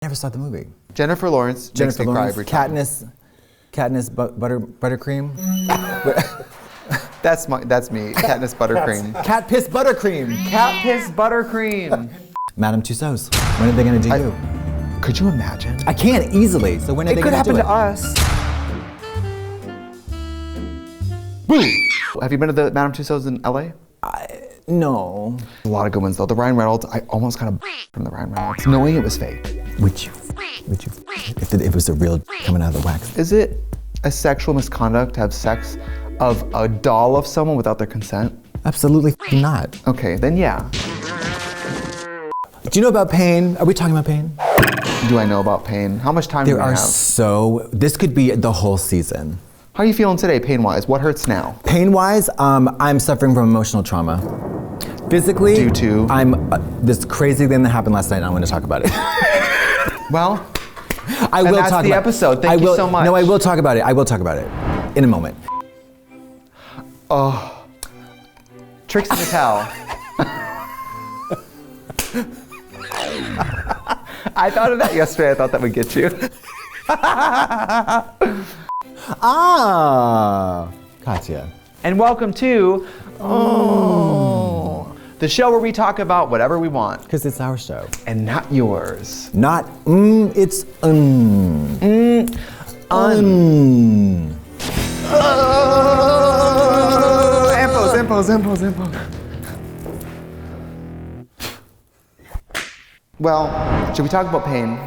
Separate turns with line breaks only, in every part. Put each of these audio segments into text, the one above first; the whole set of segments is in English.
Never saw the movie.
Jennifer Lawrence makes me cry every time.
Katniss buttercream.
That's me. Katniss buttercream.
Cat piss buttercream.
Cat piss buttercream.
Madame Tussauds. When are they gonna do you?
Could you imagine?
I can easily. So when are they gonna do it?
It could happen to us. Boom. Have you been to the Madame Tussauds in LA?
No.
A lot of good ones though. The Ryan Reynolds, I almost kind of from the Ryan Reynolds, knowing it was fake.
Would you? If it was a real coming out of the wax.
Is it a sexual misconduct to have sex of a doll of someone without their consent?
Absolutely not.
Okay, then yeah.
Do you know about pain? Are we talking about pain?
Do I know about pain? How much time do we have?
This could be the whole season.
How are you feeling today, pain-wise? What hurts now?
Pain-wise, I'm suffering from emotional trauma. Physically,
Due to?
This crazy thing that happened last night, and I want to talk about it.
Well,
I will talk about it.
That's the episode. Thank you so much.
No, I will talk about it. I will talk about it in a moment.
Oh, Trixie Mattel. I thought of that yesterday. I thought that would get you.
Katya.
And welcome to the show where we talk about whatever we want.
Because it's our show.
And not yours.
Not it's
Impos. Well, should we talk about pain?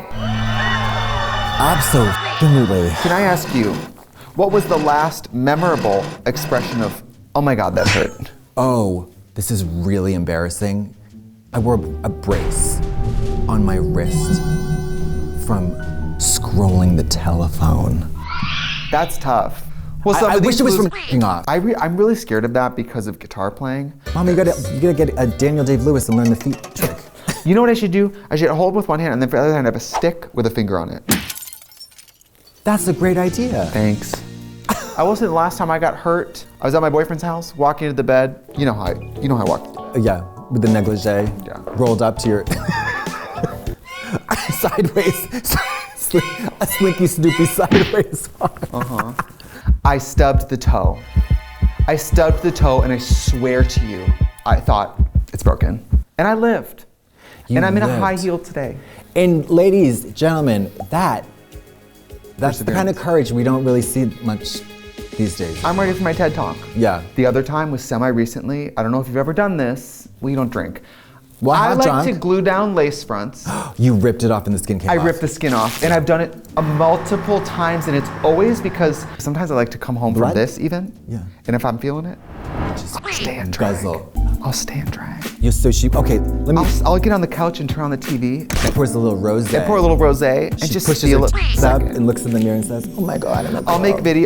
Absolutely.
Can I ask you, what was the last memorable expression of, oh my God, that hurt?
Oh, this is really embarrassing. I wore a brace on my wrist from scrolling the telephone.
That's tough. Well,
I wish it was from f***ing off.
I'm really scared of that because of guitar playing.
Mom, you gotta get a Daniel Day-Lewis and learn the feet trick.
You know what I should do? I should hold with one hand and then for the other hand I have a stick with a finger on it.
That's a great idea.
Thanks. I will say the last time I got hurt, I was at my boyfriend's house, walking into the bed. You know how I walk.
Yeah, with the negligee.
Yeah.
Rolled up to your sideways, a slinky snoopy sideways walk.
I stubbed the toe. And I swear to you, I thought it's broken. And I lived. And I'm in a high heel today.
And ladies, gentlemen, that's the kind of courage we don't really see much these days.
I'm ready for my TED Talk.
Yeah.
The other time was semi-recently. I don't know if you've ever done this. Well, you don't drink.
Well,
I like to glue down lace fronts.
You ripped it off and the skin came off.
I ripped the skin off, and I've done it multiple times, and it's always because sometimes I like to come home from this even.
Yeah.
And if I'm feeling it,
just
stay and drag.
guzzle.
I'll stay and drag.
You're so cheap. Okay, let me.
I'll get on the couch and turn on the TV.
She pours a little rosé.
And pour a little rosé and
She
just
pushes
feel
her
it.
tits up and looks in the mirror and says, "Oh my God, I'm a girl."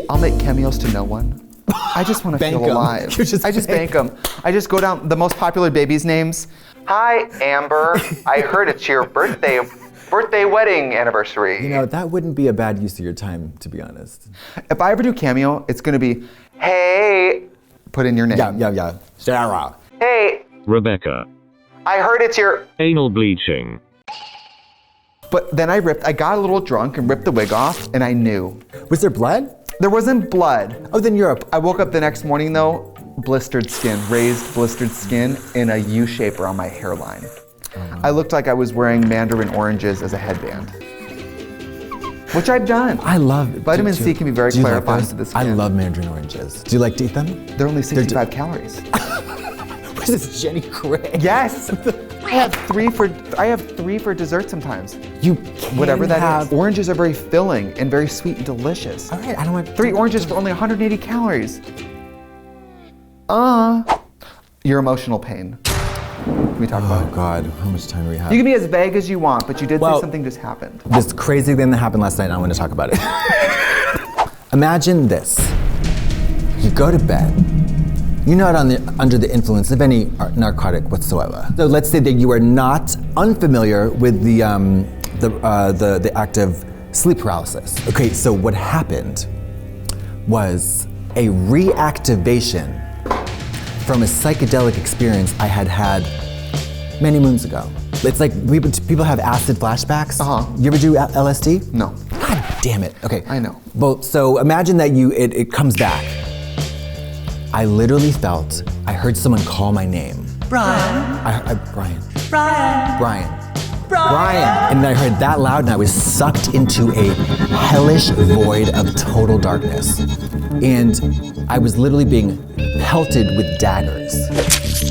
I'll make cameos to no one. I just want to feel alive. I just bank them. I just go down the most popular babies' names. Hi, Amber. I heard it's your birthday wedding anniversary.
You know, that wouldn't be a bad use of your time, to be honest.
If I ever do cameo, it's gonna be, hey, put in your name.
Yeah. Sarah.
Hey,
Rebecca.
I heard it's your
Anal bleaching.
But then I got a little drunk and ripped the wig off, and I knew.
Was there blood?
There wasn't blood.
Oh, then Europe.
I woke up the next morning though, raised blistered skin in a U shape around my hairline. I looked like I was wearing mandarin oranges as a headband. Which I've done.
I love
Vitamin C can be very clarifying to the skin.
I love mandarin oranges. Do you like to eat them?
They're only 65 calories.
What is this, Jenny Craig?
Yes. I have three for dessert sometimes.
You can
Whatever that
have...
is. Oranges are very filling and very sweet and delicious.
All right, I don't want
3 oranges for only 180 calories. Your emotional pain. Can we talk about it?
Oh God, how much time do we have?
You can be as vague as you want, but you did say something just happened.
This crazy thing that happened last night, I want to talk about it. Imagine this. You go to bed. You're not under the influence of any narcotic whatsoever. So let's say that you are not unfamiliar with the act of sleep paralysis. Okay, so what happened was a reactivation from a psychedelic experience I had many moons ago. It's like people have acid flashbacks. You ever do LSD?
No.
God damn it. Okay.
I know.
Well, so imagine that it comes back. I literally felt, I heard someone call my name. Brian. Brian. And then I heard that loud and I was sucked into a hellish void of total darkness. And I was literally being pelted with daggers.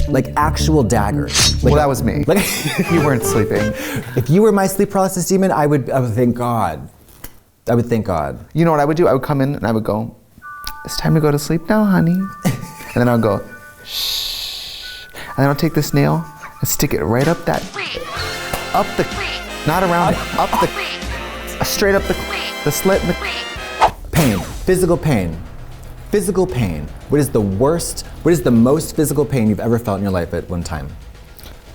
Like actual daggers. Like,
well, that was me.
Like,
you weren't sleeping.
If you were my sleep paralysis demon, I would thank God. I would thank God.
You know what I would do? I would come in and I would go, it's time to go to sleep now, honey. And then I would go, shh. And then I'll take this nail and stick it right up that, not around it, up the, straight up the slit in the.
Pain, physical pain. Physical pain. What is the most physical pain you've ever felt in your life at one time?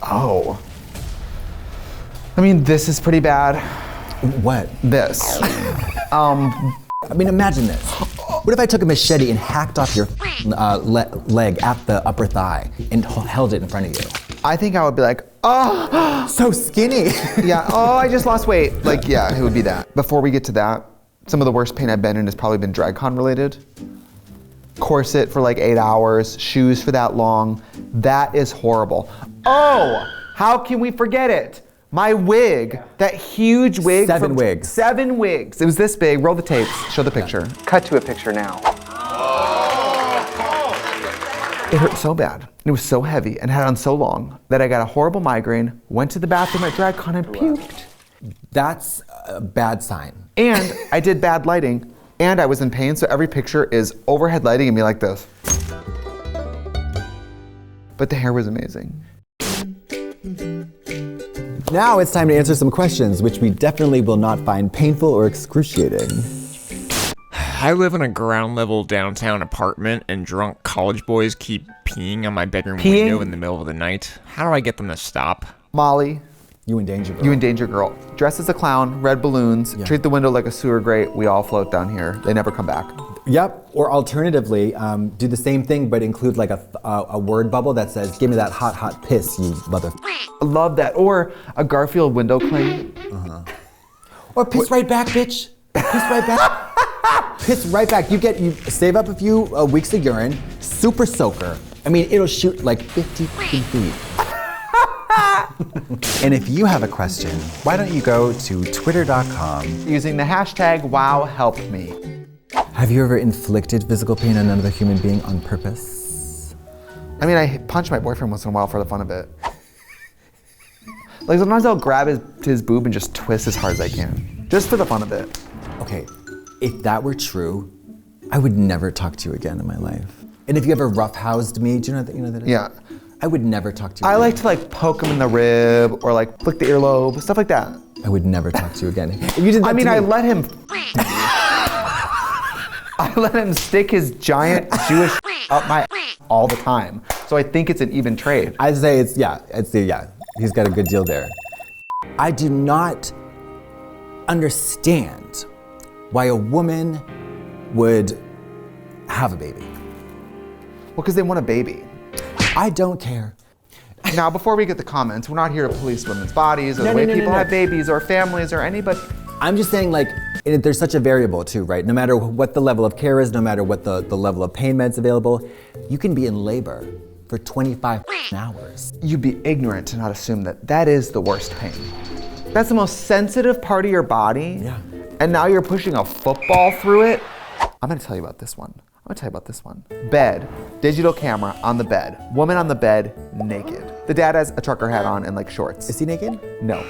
Oh. I mean, this is pretty bad.
What?
This.
I mean, imagine this. What if I took a machete and hacked off your leg at the upper thigh and held it in front of you?
I think I would be like, oh.
So skinny.
Yeah, oh, I just lost weight. Like, yeah, it would be that. Before we get to that, some of the worst pain I've been in has probably been DragCon related. Corset for like 8 hours, shoes for that long. That is horrible. Oh, how can we forget it? My wig, that huge wig.
7 wigs.
7 wigs. It was this big. Roll the tapes. Show the picture. Cut to a picture now. It hurt so bad. It was so heavy and had on so long that I got a horrible migraine, went to the bathroom at DragCon and puked.
That's a bad sign.
And I did bad lighting and I was in pain, so every picture is overhead lighting and me like this. But the hair was amazing.
Now it's time to answer some questions, which we definitely will not find painful or excruciating.
I live in a ground level downtown apartment and drunk college boys keep peeing on my bedroom window in the middle of the night. How do I get them to stop?
Molly.
You and Danger Girl.
You and Danger Girl. Dress as a clown, red balloons, treat the window like a sewer grate, we all float down here. They never come back.
Yep, or alternatively, do the same thing but include like a word bubble that says, give me that hot, hot piss, you mother.
I love that. Or a Garfield window cling.
Or piss right back, bitch. Piss right back. Piss right back. You save up a few weeks of urine, super soaker. I mean, it'll shoot like 50 feet. And if you have a question, why don't you go to twitter.com
using the hashtag #WowHelpMe.
Have you ever inflicted physical pain on another human being on purpose?
I mean, I punch my boyfriend once in a while for the fun of it. Like sometimes I'll grab his boob and just twist as hard as I can, just for the fun of it.
Okay, if that were true, I would never talk to you again in my life. And if you ever roughhoused me, do you know that?
Yeah.
I would never talk to you
I
again.
like to like poke him in the rib or like flick the earlobe, stuff like that.
I would never talk to you again. If you did that
I mean,
to me,
I let him. I let him stick his giant Jewish up my all the time. So I think it's an even trade.
I'd say it's he's got a good deal there. I do not understand why a woman would have a baby.
Well, because they want a baby.
I don't care.
Now, before we get the comments, we're not here to police women's bodies or the way people have babies or families or anybody.
I'm just saying, like, there's such a variable too, right? No matter what the level of care is, no matter what the level of pain meds available, you can be in labor for 25 hours.
You'd be ignorant to not assume that that is the worst pain. That's the most sensitive part of your body.
Yeah.
And now you're pushing a football through it. I'm gonna tell you about this one. Bed, digital camera on the bed, woman on the bed, naked. The dad has a trucker hat on and like shorts.
Is he naked?
No.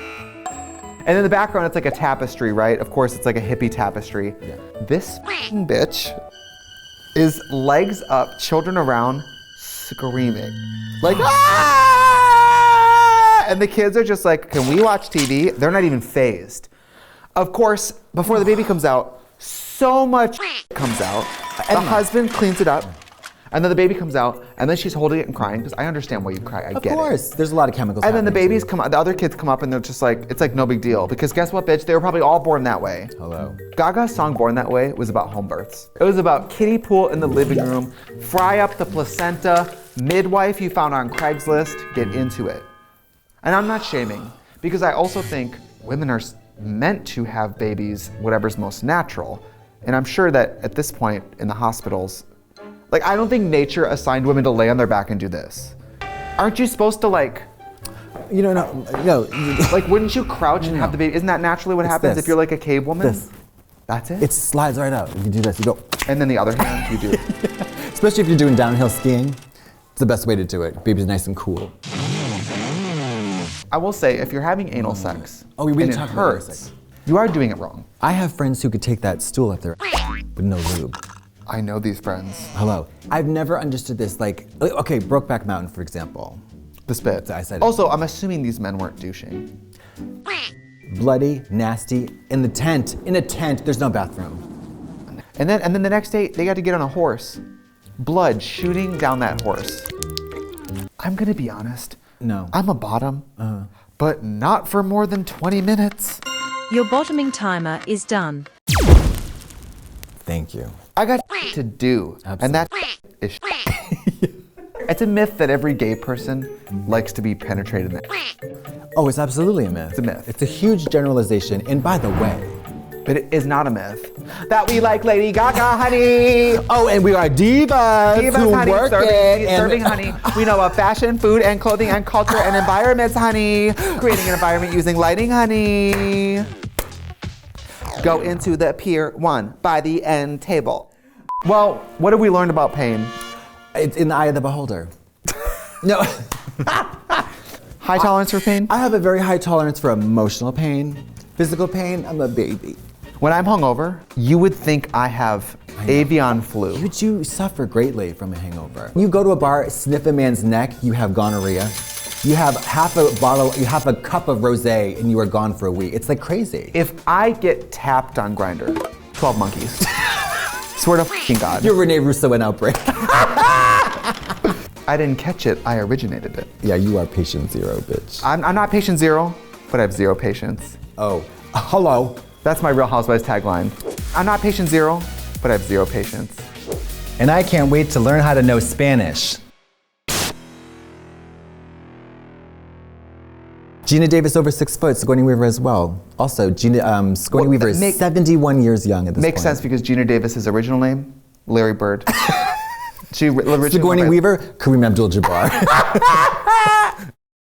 And in the background, it's like a tapestry, right? Of course, it's like a hippie tapestry.
Yeah.
This bitch is legs up, children around, screaming. Like, ah! And the kids are just like, can we watch TV? They're not even phased. Of course, before the baby comes out, so much comes out. The husband cleans it up. And then the baby comes out, and then she's holding it and crying, because I understand why you cry, I get it.
Of course, there's a lot of chemicals.
And then the babies come out, the other kids come up, and they're just like, it's like no big deal. Because guess what, bitch? They were probably all born that way.
Hello.
Gaga's song Born That Way was about home births. It was about kiddie pool in the living room, fry up the placenta, midwife you found on Craigslist, get into it. And I'm not shaming, because I also think women are meant to have babies, whatever's most natural. And I'm sure that at this point in the hospitals, like, I don't think nature assigned women to lay on their back and do this. Aren't you supposed to, like,
You know, no.
like, wouldn't you crouch and have the baby? Isn't that naturally what happens if you're like a cave woman?
This.
That's it?
It slides right out. You do this, you go.
And then the other hand, you do.
Especially if you're doing downhill skiing, it's the best way to do it. Baby's nice and cool.
I will say, if you're having anal sex,
Oh, we
and it
talked about
hurts, you are doing it wrong.
I have friends who could take that stool up there with no lube.
I know these friends.
Hello. I've never understood this, like, okay, Brokeback Mountain, for example.
The spit.
I said it.
Also, I'm assuming these men weren't douching.
Bloody, nasty, in a tent, there's no bathroom.
And then the next day, they got to get on a horse. Blood shooting down that horse. I'm gonna be honest.
No.
I'm a bottom, but not for more than 20 minutes.
Your bottoming timer is done.
Thank you.
I got to do, and that is It's a myth that every gay person likes to be penetrated in the
Oh, it's absolutely a myth.
It's a myth.
It's a huge generalization, and by the way,
but it is not a myth. That we like Lady Gaga, honey.
oh, and we are divas, who
honey,
work it.
serving, honey. We know about fashion, food, and clothing, and culture, and environments, honey. Creating an environment using lighting, honey. Go into the Pier 1 by the end table. Well, what have we learned about pain?
It's in the eye of the beholder. No.
High tolerance for pain?
I have a very high tolerance for emotional pain. Physical pain, I'm a baby.
When I'm hungover, you would think I have avian flu.
You suffer greatly from a hangover. You go to a bar, sniff a man's neck, you have gonorrhea. You have half a cup of rosé, and you are gone for a week. It's like crazy.
If I get tapped on Grindr, 12 monkeys. Swear to f***ing God.
You're Rene Russo in Outbreak.
I didn't catch it, I originated it.
Yeah, you are patient zero, bitch.
I'm not patient zero, but I have zero patience.
Oh, hello.
That's my Real Housewives tagline. I'm not patient zero, but I have zero patience.
And I can't wait to learn how to know Spanish. Gina Davis over 6 foot, Sigourney Weaver as well. Also, Sigourney Weaver is 71 years young at this point.
Makes sense because Gina Davis's original name, Larry Bird.
Sigourney Weaver, Kareem Abdul-Jabbar.